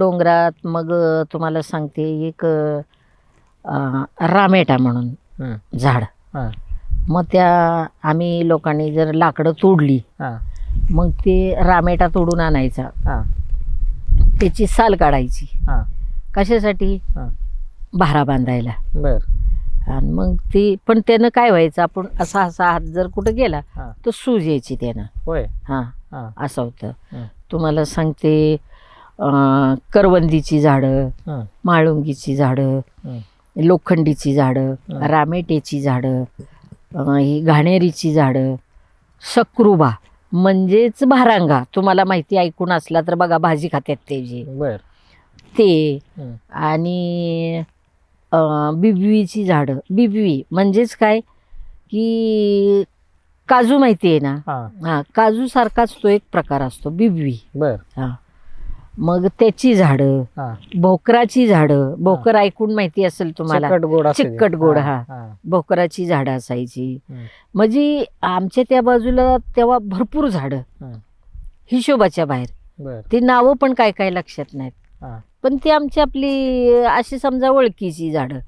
डोंगरात मग तुम्हाला सांगते एक रामेटा म्हणून झाड. मग त्या आम्ही लोकांनी जर लाकडं तोडली मग ते रामेटा तोडून आणायचा, त्याची साल काढायची. कशासाठी? भारा बांधायला. आणि मग ती पण त्यानं काय व्हायचं, आपण असा असा हात जर कुठं गेला तर सूज यायची त्यानं. होय. असं होतं. तुम्हाला सांगते करवंदीची झाडं, माळुंगीची झाडं, लोखंडीची झाडं, रामेटेची झाडं, ही घाणेरीची झाडं, सक्रुबा म्हणजेच भारांगा. तुम्हाला माहिती ऐकून असला तर बघा, भाजी खात्यात ते जे ते. आणि बिबवीची झाडं. बिबवी म्हणजेच काय की काजू माहिती आहे ना, काजू सारखाच तो एक प्रकार असतो बिबवी. मग त्याची झाडं, भोकराची झाडं. भोकर ऐकून माहिती असेल तुम्हाला, चिकट गोड. भोकराची झाडं असायची. म्हणजे आमच्या त्या बाजूला तेव्हा भरपूर झाडं, हिशोबाच्या बाहेर. ती नावं पण काय काय लक्षात नाहीत, पण ती आमची आपली अशी समजा ओळखीची झाडं.